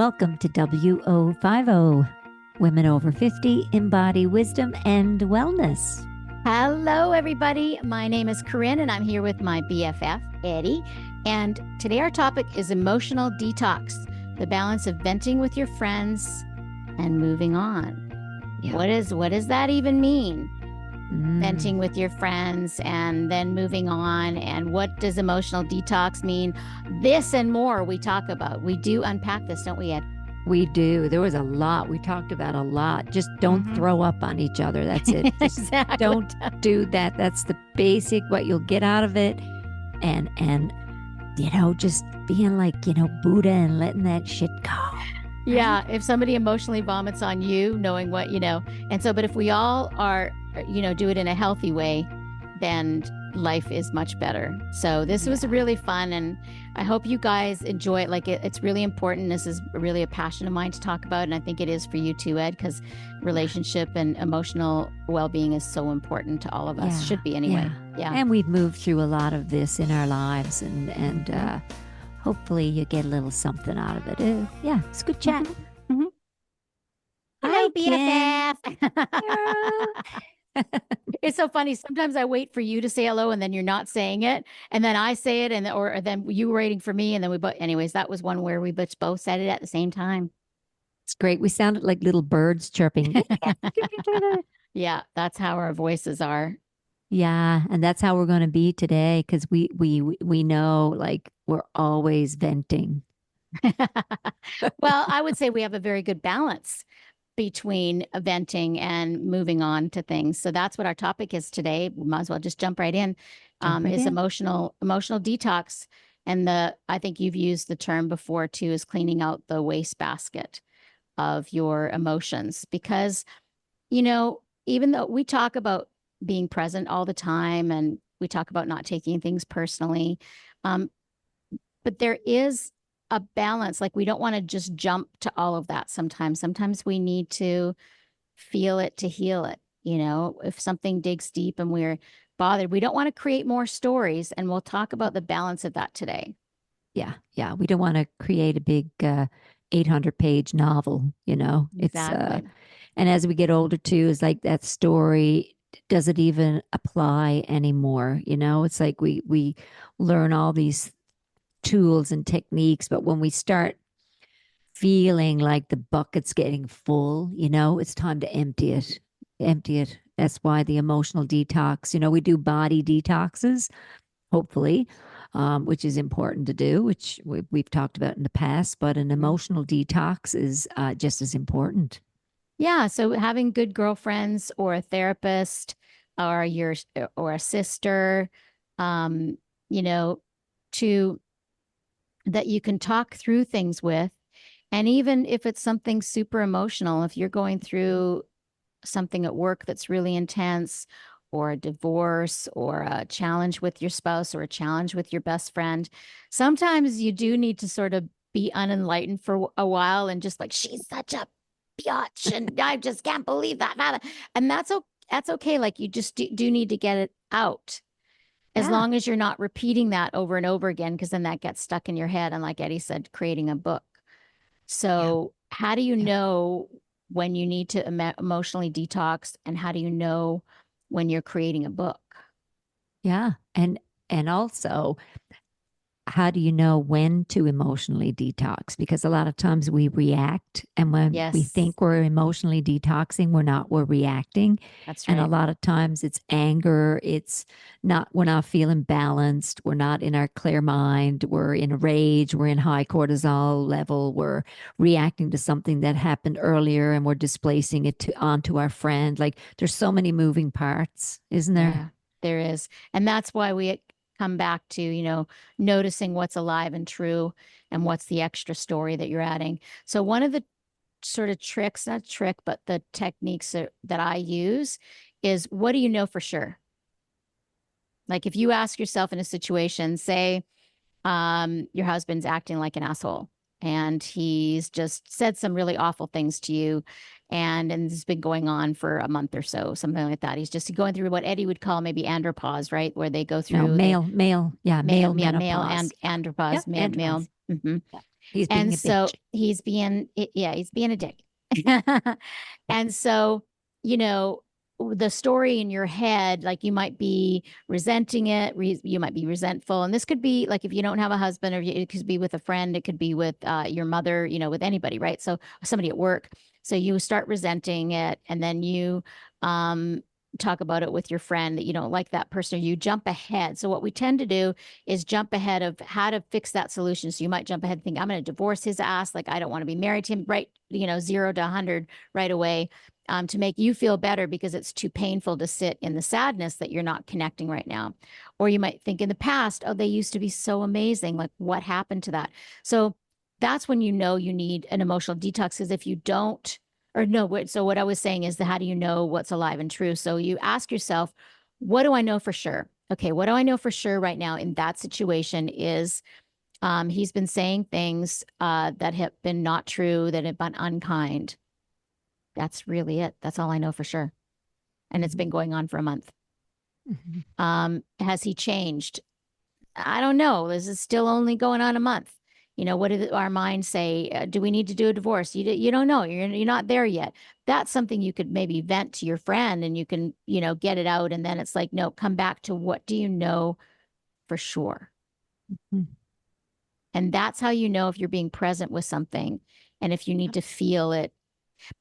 Welcome to WO50, Women Over 50 Embody Wisdom and Wellness. Hello, everybody. My name is Corrine, and I'm here with my BFF, Eddi. And today our topic is emotional detox, the balance of venting with your friends and moving on. Yeah. What does that even mean? Venting with your friends and then moving on. And what does emotional detox mean? This and more we talk about. We do unpack this, don't we, Ed? We do. There was a lot. We talked about a lot. Just don't throw up on each other. That's it. Exactly. Don't do that. That's the basic, what you'll get out of it. And just being like, Buddha and letting that shit go. Yeah. If somebody emotionally vomits on you, knowing what, but if we all are, do it in a healthy way, then life is much better. So this was really fun, and I hope you guys enjoy it. It's really important. This is really a passion of mine to talk about, and I think it is for you too, Ed, because relationship and emotional well-being is so important to all of us. Should be anyway. Yeah. And we've moved through a lot of this in our lives, and hopefully you get a little something out of it. It's a good chat. Hello, BFF. It's so funny. Sometimes I wait for you to say hello and then you're not saying it. And then I say it or then you were waiting for me. And then anyways, that was one where we both said it at the same time. It's great. We sounded like little birds chirping. Yeah, that's how our voices are. Yeah. And that's how we're going to be today. Cause we know we're always venting. Well, I would say we have a very good balance between venting and moving on to things. So that's what our topic is today. We might as well just jump right in. Emotional detox. And I think you've used the term before too, is cleaning out the wastebasket of your emotions. Because, even though we talk about being present all the time and we talk about not taking things personally, but there is a balance. We don't want to just jump to all of that sometimes we need to feel it to heal it. If something digs deep and we're bothered, we don't want to create more stories, and we'll talk about the balance of that today. Yeah we don't want to create a big 800-page novel. Exactly. And as we get older too, it's like that story, does it even apply anymore? It's like we learn all these tools and techniques, but when we start feeling like the bucket's getting full, it's time to empty it. That's why the emotional detox, we do body detoxes, hopefully, which is important to do, which we've talked about in the past, but an emotional detox is just as important. Yeah. So having good girlfriends or a therapist or a sister, that you can talk through things with. And even if it's something super emotional, if you're going through something at work that's really intense, or a divorce, or a challenge with your spouse, or a challenge with your best friend, sometimes you do need to sort of be unenlightened for a while and just she's such a biatch and I just can't believe that. And that's okay. You just do need to get it out. As long as you're not repeating that over and over again, because then that gets stuck in your head. And like Eddi said, creating a book. So how do you know when you need to emotionally detox, and how do you know when you're creating a book? Yeah. And also, how do you know when to emotionally detox? Because a lot of times we react, and when we think we're emotionally detoxing, we're reacting. That's right. And a lot of times it's anger. We're not feeling balanced. We're not in our clear mind. We're in rage. We're in high cortisol level. We're reacting to something that happened earlier, and we're displacing it onto our friend. There's so many moving parts, isn't there? Yeah, there is. And that's why we come back to, noticing what's alive and true and what's the extra story that you're adding. So one of the sort of but the techniques that I use is, what do you know for sure? If you ask yourself in a situation, say, your husband's acting like an asshole and he's just said some really awful things to you, and this has been going on for a month or so, something like that. He's just going through what Eddi would call maybe andropause, right? Where they go through male and andropause. andropause, Yep, male. andropause. Yeah. He's being And a bitch. so he's being a dick. And so, you know, the story in your head, like you might be resenting it, you might be resentful. And this could be like if you don't have a husband, or it could be with a friend, it could be with your mother, with anybody, right? So somebody at work. So you start resenting it, and then you um, talk about it with your friend that you don't like that person, or you jump ahead. So what we tend to do is jump ahead of how to fix that solution. So you might jump ahead and think, I'm going to divorce his ass. Like, I don't want to be married to him, right? 0 to 100 right away, to make you feel better because it's too painful to sit in the sadness that you're not connecting right now. Or you might think in the past, oh, they used to be so amazing. Like, what happened to that? So that's when you know you need an emotional detox. Because if you don't, or no, so what I was saying is how do you know what's alive and true? So you ask yourself, what do I know for sure? Okay, what do I know for sure right now in that situation is he's been saying things that have been not true, that have been unkind. That's really it. That's all I know for sure. And it's Mhm. been going on for a month. Mhm. Has he changed? I don't know. This is still only going on a month. What did our minds say? Do we need to do a divorce? You don't know. You're not there yet. That's something you could maybe vent to your friend, and you can, get it out. And then it's like, no, come back to what do you know for sure? Mhm. And that's how you know if you're being present with something and if you need to feel it.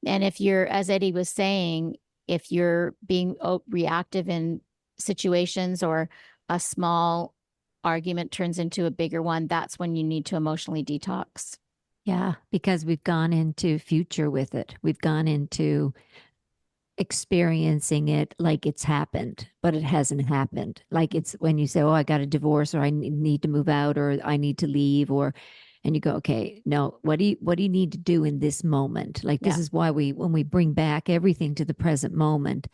And if you're, as Eddi was saying, if you're being reactive in situations, or a small argument turns into a bigger one, that's when you need to emotionally detox. Yeah, because we've gone into future with it. We've gone into experiencing it like it's happened, but it hasn't happened. Like it's when you say, "Oh, I got a divorce," or "I need to move out," or "I need to leave," or and you go, "Okay, no, what do you need to do in this moment?" Like this Yeah. is why when we bring back everything to the present moment,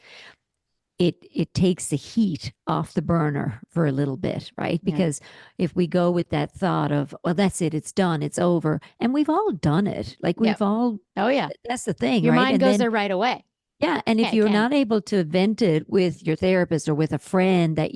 it takes the heat off the burner for a little bit, right? Yeah. Because if we go with that thought of, well, that's it, it's done, it's over, and we've all done it. Like Yep. we've all, Oh, yeah. that's the thing, Your right? mind And goes then there right away. yeah, and if Yeah, it you're can. not able to vent it with your therapist or with a friend that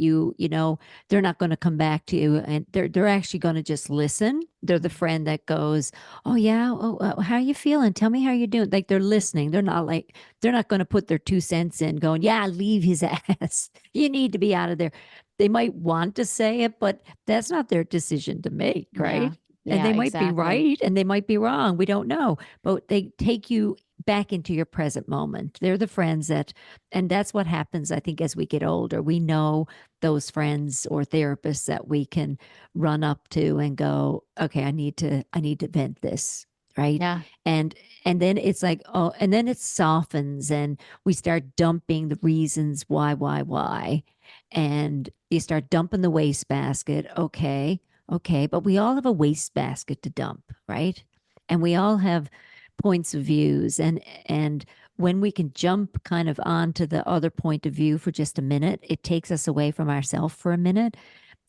they're not going to come back to you, and they're actually going to just listen. They're the friend that goes, "Oh yeah, oh how you feeling? Tell me how you're doing." Like they're listening. They're not going to put their 2 cents in, going, "Yeah, leave his ass. You need to be out of there." They might want to say it, but that's not their decision to make, Yeah. right? And Yeah, they might be exactly. right and they might be wrong. We don't know, but they take you back into your present moment. They're the friends and that's what happens, I think, as we get older. We know those friends or therapists that we can run up to and go, okay, I need to vent this, right? Yeah. And and then it's like, oh, and then it softens and we start dumping the reasons why. And you start dumping the wastebasket. Okay, but we all have a wastebasket to dump, right? And we all have points of views and when we can jump kind of onto the other point of view for just a minute, it takes us away from ourselves for a minute,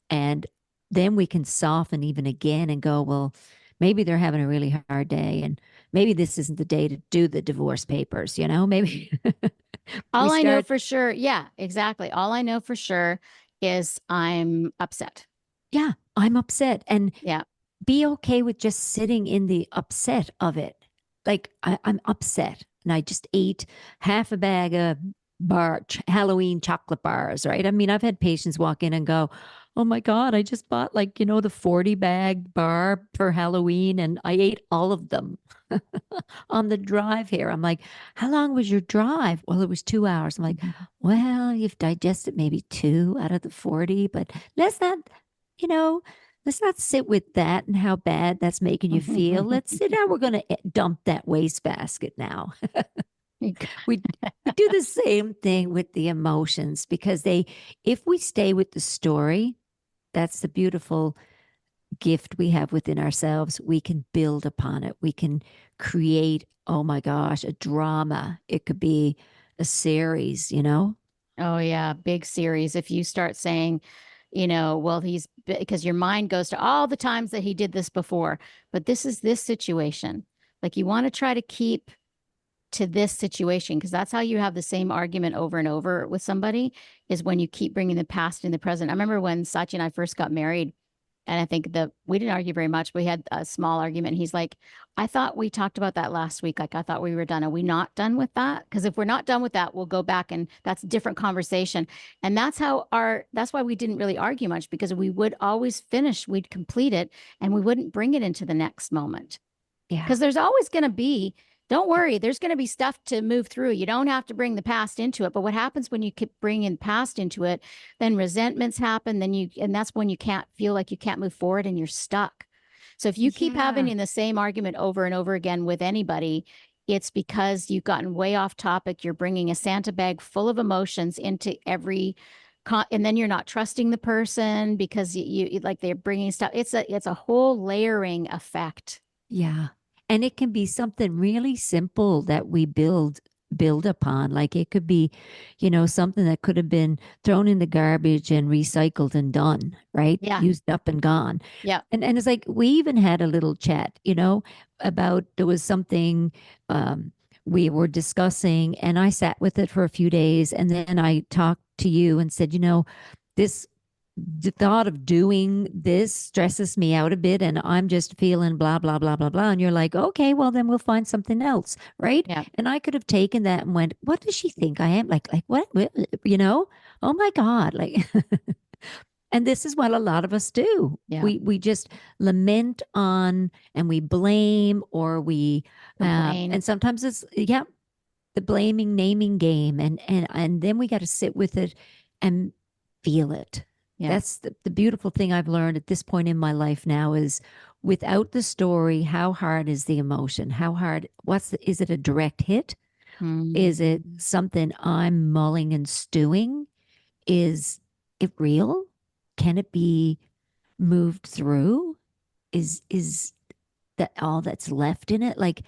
and then we can soften even again and go, well, maybe they're having a really hard day, and maybe this isn't the day to do the divorce papers, maybe we All I know start, for sure, yeah, exactly. All I know for sure is I'm upset. yeah, I'm upset, and Yeah. be okay with just sitting in the upset of it. Like I'm upset and I just ate half a bag of Halloween chocolate bars, right? I mean, I've had patients walk in and go, "Oh my God, I just bought like, the 40 bag bar for Halloween and I ate all of them on the drive here." I'm like, "How long was your drive?" "Well, it was 2 hours." I'm like, "Well, you've digested maybe two out of the 40, but let's not, you know, let's not sit with that and how bad that's making you feel. Let's sit down. We're going to dump that wastebasket now." we we do the same thing with the emotions because if we stay with the story, that's the beautiful gift we have within ourselves. We can build upon it. We can create, oh my gosh, a drama. It could be a series. Oh, yeah, big series. If you start saying, well, because your mind goes to all the times that he did this before, but this is this situation. Like you want to try to keep to this situation because that's how you have the same argument over and over with somebody is when you keep bringing the past in the present. I remember when Sachi and I first got married, And I think that we didn't argue very much. We had a small argument. He's like, I thought we talked about that last week. Like, I thought we were done. Are we not done with that? Because if we're not done with that, we'll go back and that's a different conversation. And that's why we didn't really argue much because we would always finish, we'd complete it and we wouldn't bring it into the next moment. Yeah. Because there's always going to be, don't worry, there's going to be stuff to move through. You don't have to bring the past into it. But what happens when you keep bringing past into it, then resentments happen. And that's when you can't feel like you can't move forward and you're stuck. So if you keep having Yeah. in the same argument over and over again with anybody, it's because you've gotten way off topic. You're bringing a Santa bag full of emotions into every and then you're not trusting the person because you like they're bringing stuff. It's a whole layering effect. Yeah. And it can be something really simple that we build upon. Like it could be, something that could have been thrown in the garbage and recycled and done, right? Yeah. Used up and gone. Yeah. And it's like we even had a little chat, about there was something we were discussing and I sat with it for a few days and then I talked to you and said, this the thought of doing this stresses me out a bit and I'm just feeling blah, blah, blah, blah, blah. And you're like, okay, well, then we'll find something else. Right. Yeah. And I could have taken that and went, what does she think I am? Like what, oh my God. Like, and this is what a lot of us do. Yeah. We just lament on and we blame or Complain. and sometimes it's, yeah, the blaming, naming game. And then we got to sit with it and feel it. Yeah. That's the beautiful thing I've learned at this point in my life now is without the story, how hard is the emotion? How hard, is it a direct hit? Is it Mm. something I'm mulling and stewing? Is it real? Can it be moved through? Is that all that's left in it? Like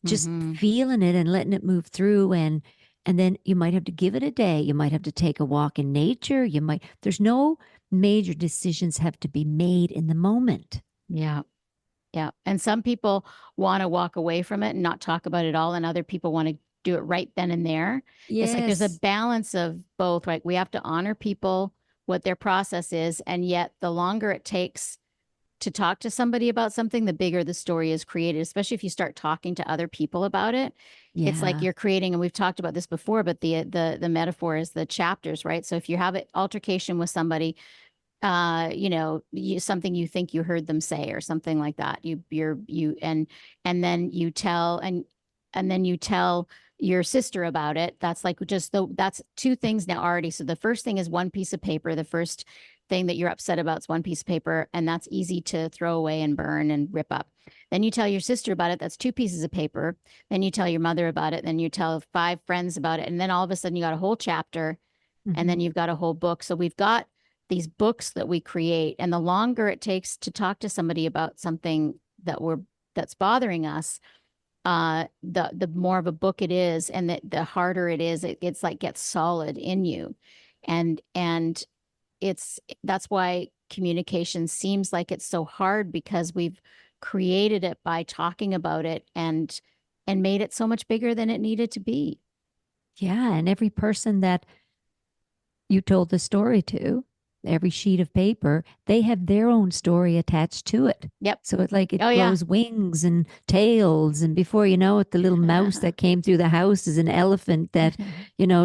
just Hmm. feeling it and letting it move through and then you might have to give it a day. You might have to take a walk in nature. There's no major decisions have to be made in the moment. Yeah. Yeah. And some people want to walk away from it and not talk about it at all. And other people want to do it right then and there. It's like there's a Yes. balance of both, right? We have to honor people, what their process is. And yet, the longer it takes to talk to somebody about something, the bigger the story is created, especially if you start talking to other people about it. It's like Yeah. you're creating, and we've talked about this before, but the metaphor is the chapters, right? So if you have an altercation with somebody, something you think you heard them say or something like that. And then you tell and then you tell your sister about it. That's like that's two things now already. So the first thing is one piece of paper. The first thing that you're upset about is one piece of paper, and that's easy to throw away and burn and rip up. Then you tell your sister about it. That's two pieces of paper. Then you tell your mother about it. Then you tell 5 friends about it. And then all of a sudden you got a whole chapter and then Mhm. you've got a whole book. So we've got these books that we create, and the longer it takes to talk to somebody about something that's bothering us, the more of a book it is, and the harder it is. It's like gets solid in you, and that's why communication seems like it's so hard because we've created it by talking about it and made it so much bigger than it needed to be. Yeah. And every person that you told the story to, every sheet of paper, they have their own story attached to it. Yep. So it's like it Oh yeah. grows wings and tails. And before you know it, the little mouse that came through the house is an elephant that,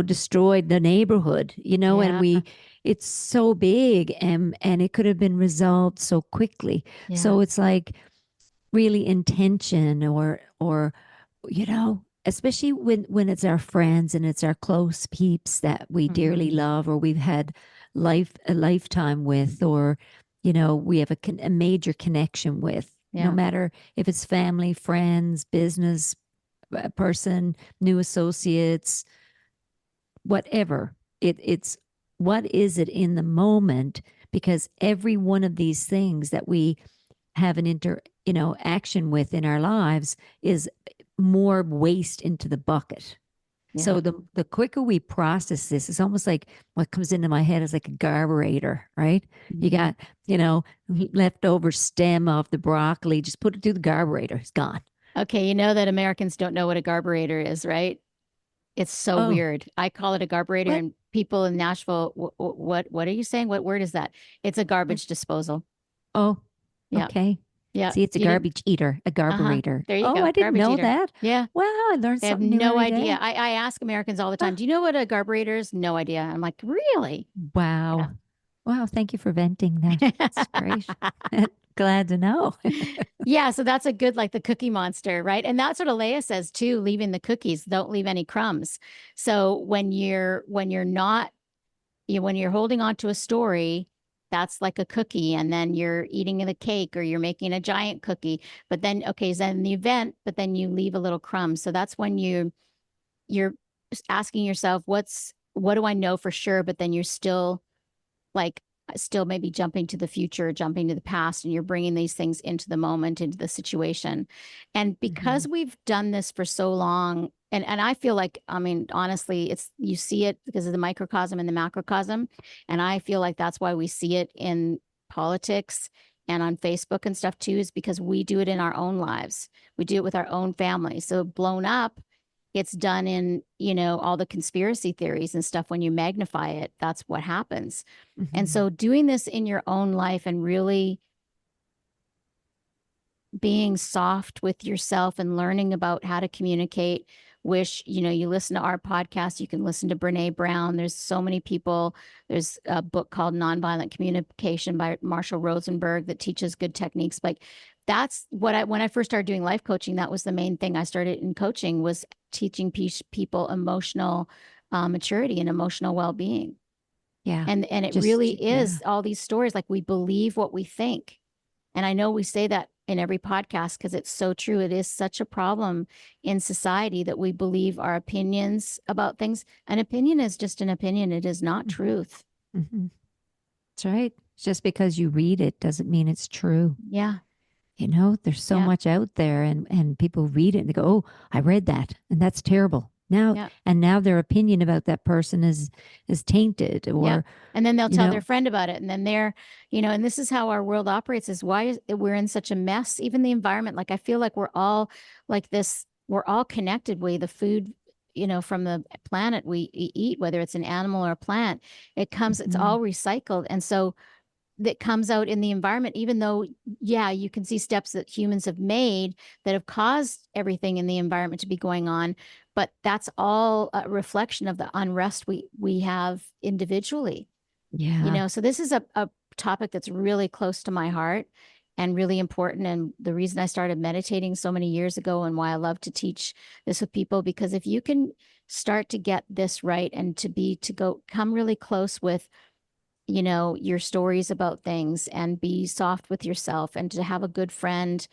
destroyed the neighborhood, and Yeah. it's so big and it could have been resolved so quickly. Yeah. So it's like really intention or especially when it's our friends and it's our close peeps that we dearly Hmm. love or we've had a lifetime with or we have a major connection with, no Yeah. matter if it's family, friends, business person, new associates, whatever. It's what is it in the moment, because every one of these things that we have an action with in our lives is more waste into the bucket. Yeah. So the quicker we process this, it's almost like what comes into my head is like a carburetor, right? You Mhm. got, leftover stem of the broccoli, just put it through the carburetor, it's gone. Okay, you know that Americans don't know what a carburetor is, right? It's so Oh, weird. I call it a carburetor, what? and people in Nashville, what are you saying? What word is that? It's a What? garbage disposal. Oh, Yeah. okay. Yeah. See, it's a You didn't. garbage eater, a Uh-huh. garburator. There you Oh, go. I didn't Garbage know eater. that. Yeah. Wow, I learned They have something new no every idea. day. I ask Americans all the time, Ah, do you know what a carburetor is? No idea. I'm like, really? wow. Wow, thank you for venting that. That's great. Glad to know. Yeah, so that's a good like the cookie monster, right? And that's what Alea says too, leaving the cookies, don't leave any crumbs. So when you're not when you're holding on to a story, that's like a cookie, and then you're eating the cake or you're making a giant cookie. But then okay, so then the event, but then you leave a little crumb. So that's when you're asking yourself, what do I know for sure? But then you're still like still maybe jumping to the future, jumping to the past, and you're bringing these things into the moment, into the situation. And Mhm. because we've done this for so long, and I feel like, I mean, honestly, it's you see it because of the microcosm and the macrocosm, and I feel like that's why we see it in politics and on Facebook and stuff too, is because we do it in our own lives. We do it with our own families. So blown up, it's done in, all the conspiracy theories and stuff. When you magnify it, that's what happens. And Mhm. so doing this in your own life and really being soft with yourself and learning about how to communicate. Wish, you listen to our podcast, you can listen to Brene Brown. There's so many people. There's a book called Nonviolent Communication by Marshall Rosenberg that teaches good techniques. Like that's what when I first started doing life coaching, that was the main thing I started in coaching was teaching people emotional maturity and emotional well-being. Yeah. And it Just, really yeah. is all these stories, like we believe what we think. And I know we say that in every podcast because it's so true. It is such a problem in society that we believe our opinions about things. An opinion is just an opinion, it is not Mhm. truth. Mhm. That's right. Just because you read it doesn't mean it's true. Yeah. There's so Yeah. much out there and people read it and they go, "Oh, I read that and that's terrible." Yeah. Now their opinion about that person is tainted Yeah. or, And then they'll you tell their know, friend about it. And then and this is how our world operates is why we're in such a mess. Even the environment, like I feel like we're all like this, we're all connected. The food, from the planet we eat, whether it's an animal or a plant, it's mhm. all recycled. And so that comes out in the environment, even though, yeah, you can see steps that humans have made that have caused everything in the environment to be going on. But that's all a reflection of the unrest we have individually, Yeah. so this is a topic that's really close to my heart and really important. And the reason I started meditating so many years ago and why I love to teach this with people, because if you can start to get this right and come really close with your stories about things and be soft with yourself and to have a good friend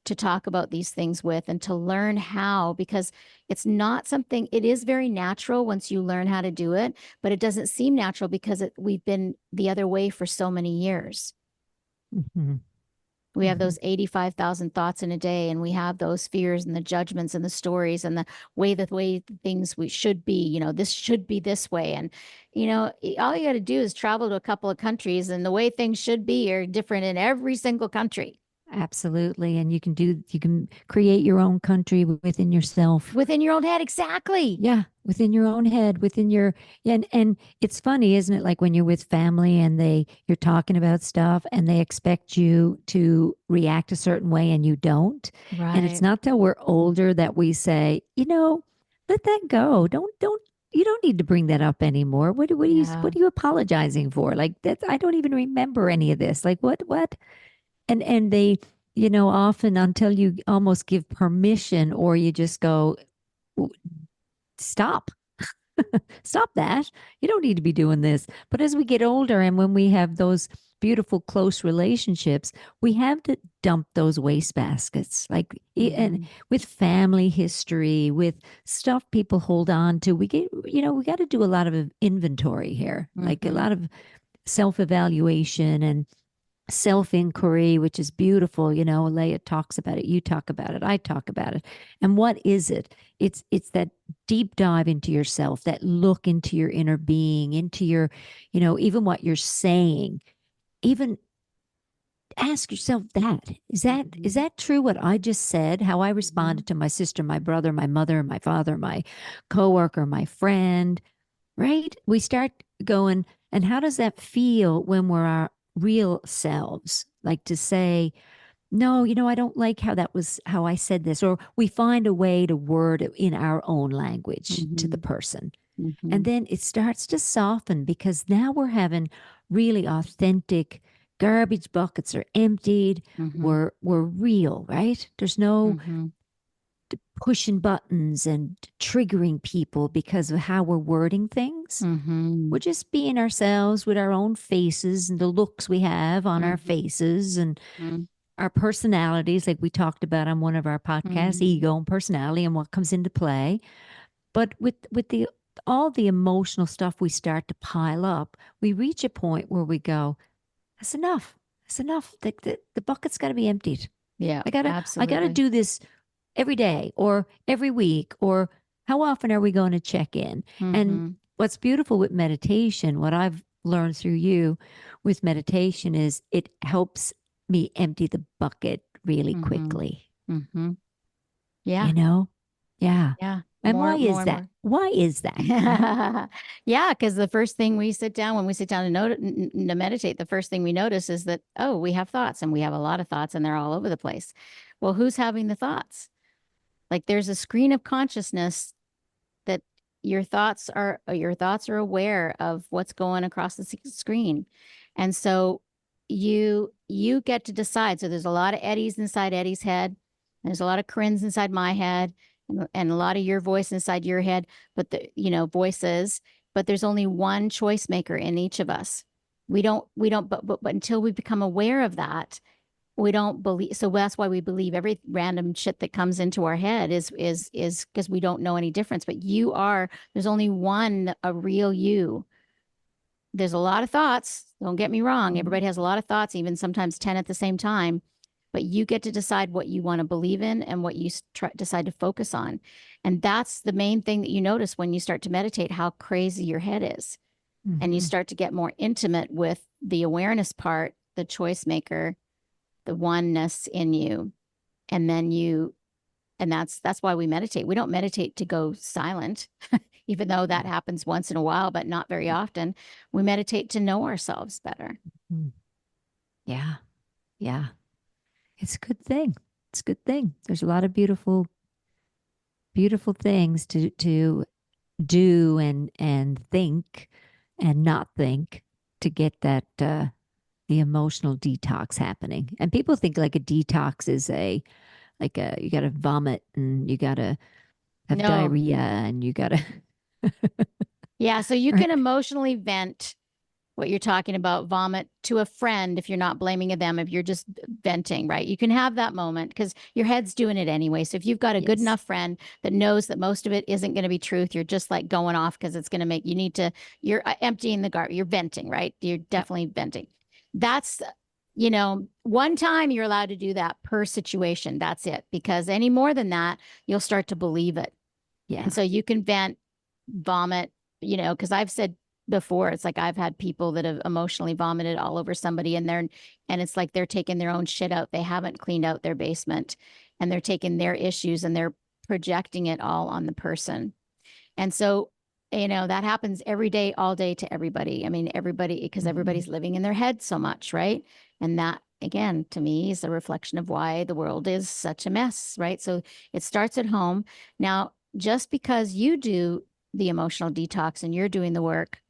to talk about these things with and to learn how, because it's not something, it is very natural once you learn how to do it, but it doesn't seem natural because we've been the other way for so many years. Mhm. We have Mhm. those 85,000 thoughts in a day, and we have those fears and the judgments and the stories and the way things we should be, this should be this way. And, all you got to do is travel to a couple of countries, and the way things should be are different in every single country Absolutely. And you can create your own country within yourself. within your own head. Exactly. Yeah, within your own head, within your and it's funny, isn't it? Like when you're with family and you're talking about stuff and they expect you to react a certain way and you don't. And it's Right. not till we're older that we say, let that go. Don't you don't need to bring that up anymore. Yeah. What are you apologizing for? Like that's I don't even remember any of this. Like what? And they, often until you almost give permission or you just go, stop. Stop that. You don't need to be doing this. But as we get older and when we have those beautiful, close relationships, we have to dump those waste baskets. And Hmm. with family history, with stuff people hold on to, we got to do a lot of inventory here, like a Hmm. lot of self evaluation and self inquiry, which is beautiful. Leah talks about it. You talk about it. I talk about it. And what is it? It's that deep dive into yourself, that look into your inner being, into your, even what you're saying. Even ask yourself that is Hmm. that true what I just said? How I Hmm. responded to my sister, my brother, my mother, my father, my coworker, my friend, right? We start going, and how does that feel when we're our real selves? like to say, no, I don't like how I said this, or we find a way to word it in our own language to the Mm-hmm. person. And Mm-hmm. then it starts to soften because now we're having really authentic garbage buckets are emptied. Mm-hmm. We're real, right? There's no Mm-hmm. pushing buttons and triggering people because of how we're wording things. Mm-hmm. We're just being ourselves with our own faces and the looks we have on our Mm-hmm. faces and Mm-hmm. our personalities, like we talked about on one of our podcasts, Mm-hmm. ego and personality and what comes into play. But with the all the emotional stuff we start to pile up, we reach a point where we go, that's enough. That's enough. The bucket's got to be emptied. Yeah, I gotta absolutely. do this every day or every week, or how often are we going to check in? And Mm-hmm. what's beautiful with meditation, what I've learned through you with meditation is it helps me empty the bucket really Mm-hmm. quickly, Mm-hmm. Yeah. you know? Yeah. Yeah. And why More, is more, that? more. Why is that? Right? Yeah, because the first thing we sit down when we sit down to, to meditate, the first thing we notice is that, oh, we have thoughts and we have a lot of thoughts and they're all over the place. Well, who's having the thoughts? Like there's a screen of consciousness that your thoughts are aware of what's going across the screen. And so you get to decide. So there's a lot of Eddies inside Eddie's head. There's a lot of Corinne's inside my head and a lot of your voice inside your head, but voices, but there's only one choice maker in each of us. But until we become aware of that, we don't believe. So that's why we believe every random shit that comes into our head is because we don't know any difference. But there's only one, a real you. There's a lot of thoughts. Don't get me wrong. Mm-hmm. Everybody has a lot of thoughts, even sometimes 10 at the same time. But you get to decide what you want to believe in and what you decide to focus on. And that's the main thing that you notice when you start to meditate, how crazy your head is. And you Mm-hmm. start to get more intimate with the awareness part, the choice maker, the oneness in you. And then and that's why we meditate. We don't meditate to go silent, even though that happens once in a while, but not very often. We meditate to know ourselves better. Mm-hmm. Yeah. Yeah. It's a good thing. It's a good thing. There's a lot of beautiful, beautiful things to do and think and not think to get that the emotional detox happening. And people think like a detox is a like a you got to vomit and you got to have No. diarrhea and you got to Yeah. So you can right. emotionally vent what you're talking about, vomit to a friend if you're not blaming them, if you're just venting, right? You can have that moment because your head's doing it anyway. So if you've got a good Yes. enough friend that knows that most of it isn't going to be truth, you're just like going off because it's going to you're emptying the garbage, you're venting, right? You're Yep. definitely venting. That's, one time you're allowed to do that per situation. That's it. Because any more than that, you'll start to believe it. And Yeah. so you can vent, vomit, because I've said before, it's like I've had people that have emotionally vomited all over somebody and it's like they're taking their own shit out. They haven't cleaned out their basement and they're taking their issues and they're projecting it all on the person. And so, that happens every day, all day to everybody. I mean, everybody, because Mm-hmm. everybody's living in their head so much, right? And that, again, to me, is a reflection of why the world is such a mess, right? So it starts at home. Now, just because you do the emotional detox and you're doing the work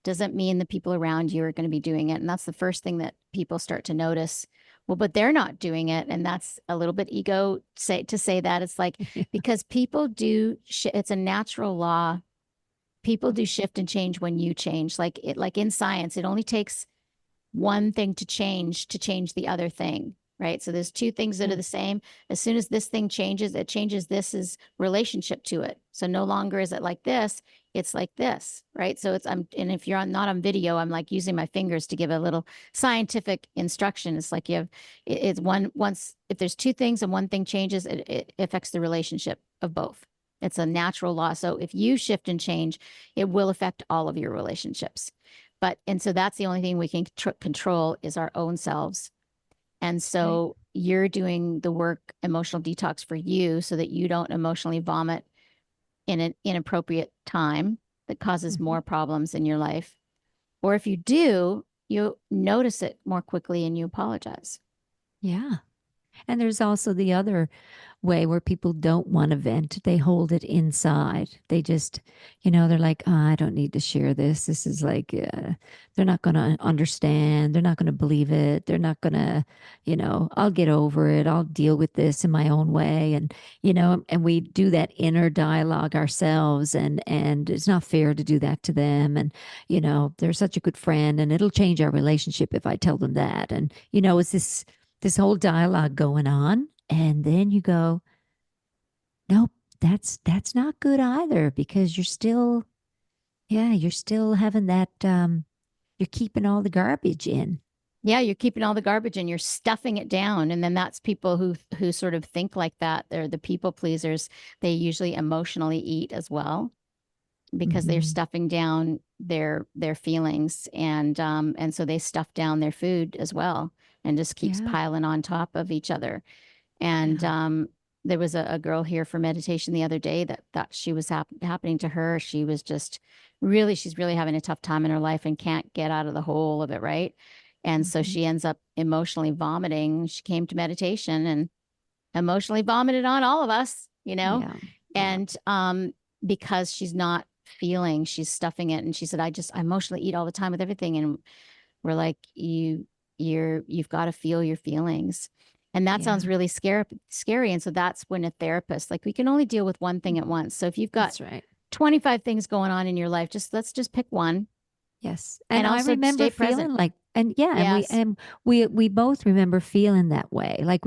doesn't mean the people around you are going to be doing it. And that's the first thing that people start to notice. Well, but they're not doing it. And that's a little bit ego to say that. It's like, because people do, it's a natural law. People do shift and change when you change. Like in science, it only takes one thing to change the other thing, right? So there's two things that are the same. As soon as this thing changes, it changes this's relationship to it. So no longer is it like this, it's like this, right? So and if you're not on video, I'm like using my fingers to give a little scientific instruction. It's like it's once, if there's two things and one thing changes, it affects the relationship of both. It's a natural law. So if you shift and change, it will affect all of your relationships. And so that's the only thing we can control is our own selves. And Right. so you're doing the work, emotional detox for you so that you don't emotionally vomit in an inappropriate time that causes Mm-hmm. more problems in your life. Or if you do, you notice it more quickly and you apologize. Yeah. And there's also the other way where people don't want to vent. They hold it inside. They just, they're like, oh, I don't need to share this. This is like, they're not going to understand. They're not going to believe it. They're not going to, I'll get over it. I'll deal with this in my own way. And we do that inner dialogue ourselves. And it's not fair to do that to them. And, they're such a good friend and it'll change our relationship if I tell them that. And, it's this whole dialogue going on. And then you go, nope, that's not good either because you're still, yeah, you're still having that, you're keeping all the garbage in. Yeah, you're keeping all the garbage and you're stuffing it down. And then that's people who sort of think like that. They're the people pleasers. They usually emotionally eat as well because they're Mm-hmm. stuffing down their feelings and so they stuff down their food as well and just keeps Yeah. piling on top of each other. And Yeah. there was a girl here for meditation the other day that thought she was happening to her. She was just she's really having a tough time in her life and can't get out of the hole of it, right? And so Mm-hmm. she ends up emotionally vomiting. She came to meditation and emotionally vomited on all of us, Yeah. Yeah. and because she's not feeling, she's stuffing it. And she said, I emotionally eat all the time with everything. And we're like, you've got to feel your feelings. And that sounds Yeah. really scary. And so that's when a therapist, like we can only deal with one thing at once. So if you've got That's right. 25 things going on in your life, let's just pick one Yes. and And I also remember stay present. feeling like, and yeah, Yes. and we both remember feeling that way. Like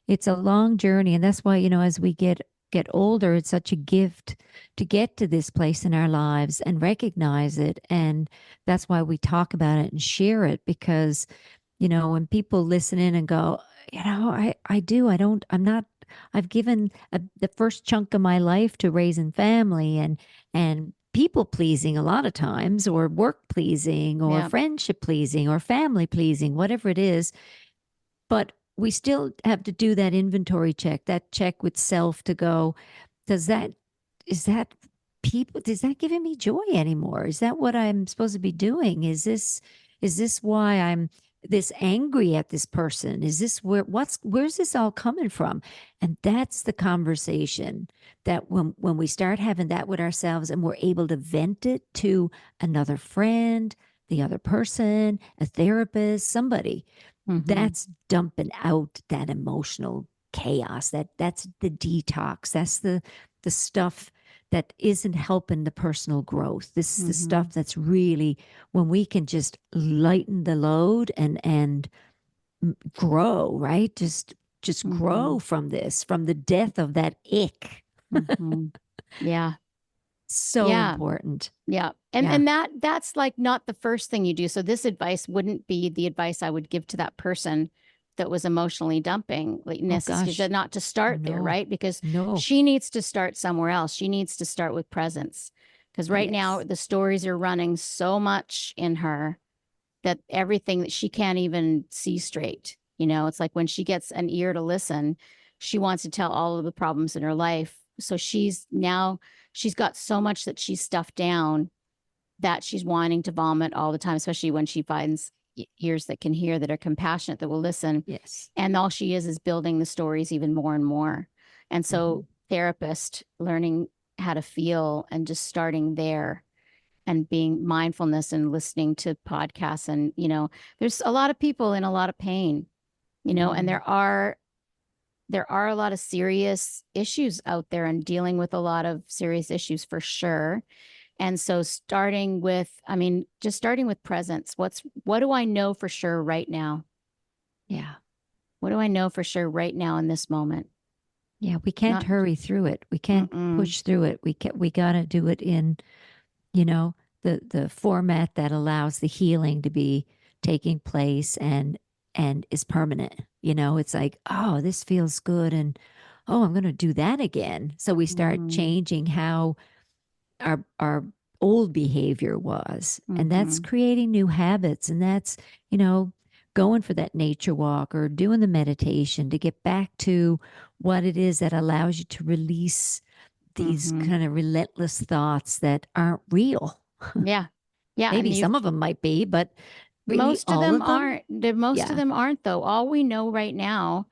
it's a long journey. And that's why, as we get older, it's such a gift to get to this place in our lives and recognize it. And that's why we talk about it and share it because, when people listen in and go, I do, I'm not, I've given the first chunk of my life to raising family and people pleasing a lot of times, or work pleasing, or Yeah. friendship pleasing, or family pleasing, whatever it is. But we still have to do that inventory check, that check with self to go, does that, is that people, is that giving me joy anymore? Is that what I'm supposed to be doing? Is this why I'm this angry at this person? Is this where's this all coming from? And that's the conversation that when we start having that with ourselves and we're able to vent it to another friend, the other person, a therapist, somebody, Mm-hmm. that's dumping out that emotional chaos. That's the detox. That's the stuff that isn't helping the personal growth. This is the Mm-hmm. stuff that's really when we can just lighten the load and grow, right? Just Mm-hmm. grow from this, from the death of that ick. Mm-hmm. Yeah. So Yeah. important. Yeah. And Yeah. that's like not the first thing you do. So this advice wouldn't be the advice I would give to that person that was emotionally dumping, like Oh necessarily gosh. not to start there, No. right? Because No. she needs to start somewhere else. She needs to start with presence. Because right now Yes. the stories are running so much in her that everything that she can't even see straight. It's like when she gets an ear to listen, she wants to tell all of the problems in her life. So she's got so much that she's stuffed down that she's wanting to vomit all the time, especially when she finds ears that can hear, that are compassionate, that will listen. Yes. And all she is building the stories even more and more. And Mm-hmm. so, therapist learning how to feel and just starting there and being mindfulness and listening to podcasts. And, there's a lot of people in a lot of pain, and Mm. there are a lot of serious issues out there and dealing with a lot of serious issues for sure. And so just starting with presence, what do I know for sure right now? Yeah. What do I know for sure right now in this moment? Yeah, we can't Not, hurry through it. We can't mm-mm, push through it. We got to do it in, you know, the format that allows the healing to be taking place and is permanent. It's like, oh, this feels good and oh, I'm going to do that again. So we start mm-hmm, changing how our old behavior was. And that's mm-hmm, creating new habits. And that's, you know, going for that nature walk or doing the meditation to get back to what it is that allows you to release these mm-hmm. kind of relentless thoughts that aren't real. Yeah. Yeah. Maybe And some of them might be, but Really, all of them? Most of Yeah. them aren't though. All we know right now,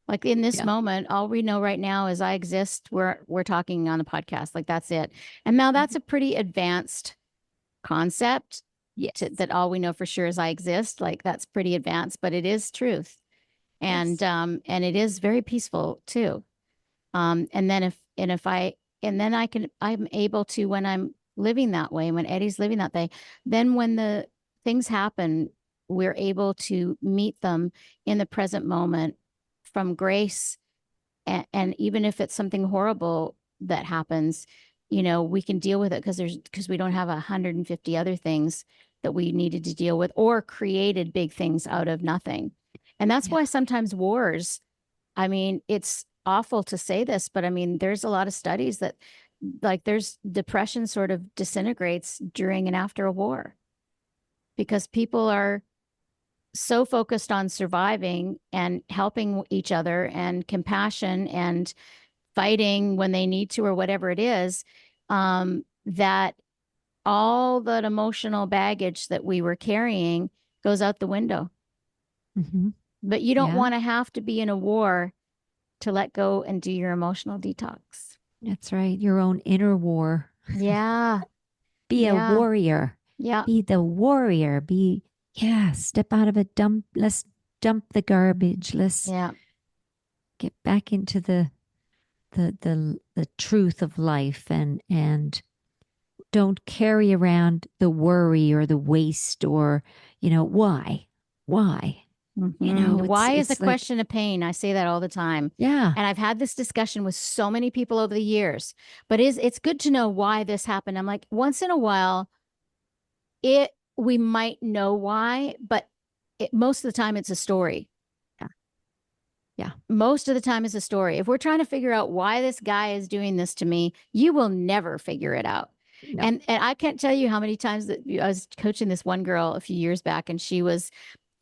like in this Yeah. moment, all we know right now is I exist. We're talking on the podcast. Like that's it. And now that's a pretty advanced concept Yes. that all we know for sure is I exist. Like that's pretty advanced, but it is truth. Yes. And it is very peaceful too. And then if I and then I'm able to when I'm living that way, when Eddie's living that way, then when the things happen, we're able to meet them in the present moment from grace. And even if it's something horrible that happens, we can deal with it because we don't have 150 other things that we needed to deal with or created big things out of nothing. And that's Yeah. why sometimes wars, I mean, it's awful to say this, but I mean, there's a lot of studies that like there's depression sort of disintegrates during and after a war because people are so focused on surviving and helping each other and compassion and fighting when they need to or whatever it is, that all that emotional baggage that we were carrying goes out the window. Hmm. But you don't Yeah. want to have to be in a war to let go and do your emotional detox. That's right. Your own inner war. Yeah. Be a Yeah. warrior. Yeah. Be the warrior. Yeah, step out of it. Let's dump the garbage. Let's Yeah. get back into the truth of life and don't carry around the worry or the waste or, why? Why? Why is a It's like, question of pain? I say that all the time. yeah, And I've had this discussion with so many people over the years. But it's good to know why this happened. I'm like, once in a while, we might know why, but most of the time it's a story. yeah, yeah, Most of the time it's a story. If we're trying to figure out why this guy is doing this to me, you will never figure it out. no, And I can't tell you how many times that I was coaching this one girl a few years back, and she was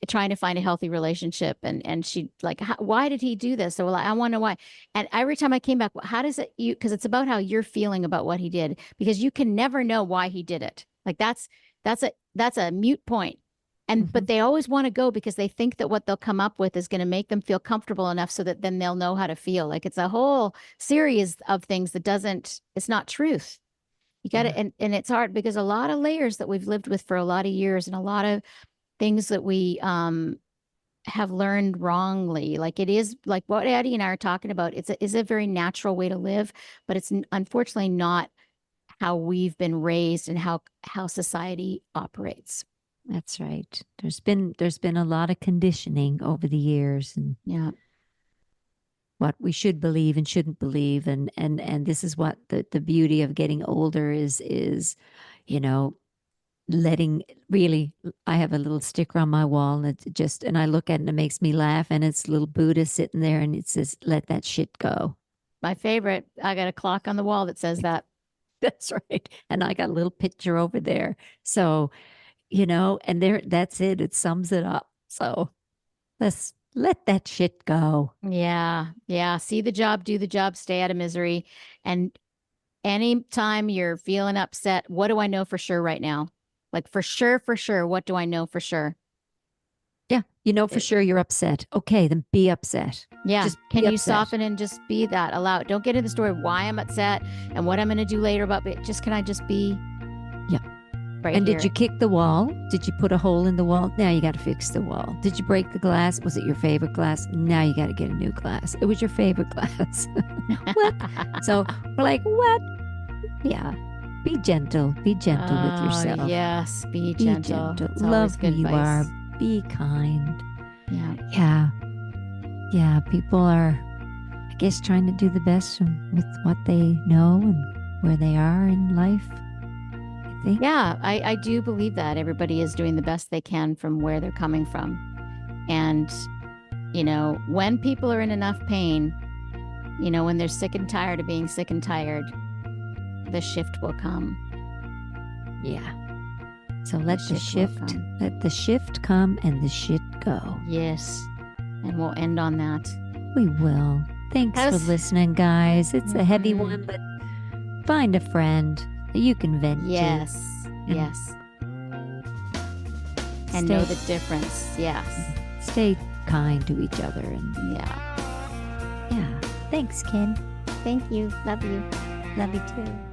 trying to find a healthy relationship, and she like, why did he do this? So well, I want to know why. And every time I came back, well, how does it you because it's about how you're feeling about what he did, because you can never know why he did it. Like that's a mute point. And hmm, but they always want to go because they think that what they'll come up with is going to make them feel comfortable enough so that then they'll know how to feel. Like it's a whole series of things that doesn't it's not truth. You got yeah, to and it's hard because a lot of layers that we've lived with for a lot of years and a lot of things that we have learned wrongly. Like it is like what Eddie and I are talking about. Is a very natural way to live, but it's unfortunately not how we've been raised and how society operates. that's right. There's been a lot of conditioning over the years and Yeah. what we should believe and shouldn't believe and this is what the beauty of getting older is, you know, letting really I have a little sticker on my wall and it just and I look at it and it makes me laugh and it's little Buddha sitting there and it says let that shit go. My favorite. I got a clock on the wall that says that. That's right. And I got a little picture over there. So, and there that's it. It sums it up. So let's let that shit go. Yeah. Yeah. See the job, do the job, stay out of misery. And anytime you're feeling upset, what do I know for sure right now? Like for sure, what do I know for sure? Yeah. You know for It- sure you're upset. Okay, then be upset. yeah. Just be Can you upset. soften and just be that? Allow it. Don't get into the story of why I'm upset and what I'm going to do later about it. Just can I just be Yeah. right And did you here? kick the wall? Did you put a hole in the wall? Now you got to fix the wall. Did you break the glass? Was it your favorite glass? Now you got to get a new glass. It was your favorite glass. What? So we're like, what? Yeah. Be gentle. Be gentle with Oh, yourself. yes. Be Be gentle. gentle. It's Love always who good you advice. are. Be kind. Yeah. Yeah. Yeah. People are, I guess, trying to do the best with what they know and where they are in life. I think. Yeah, I do believe that everybody is doing the best they can from where they're coming from. And, when people are in enough pain, when they're sick and tired of being sick and tired, the shift will come. Yeah. So The let the shift will shift, come. let the shift come and the shit go. Yes. And we'll end on that. We will. Thanks for How's- listening, guys. It's a heavy Mhm. one, but find a friend that you can vent to. Yes. And Yes. and know the difference. Yes. Stay kind to each other. And yeah. yeah. Thanks, Kim. Thank you. Love you. Love you too.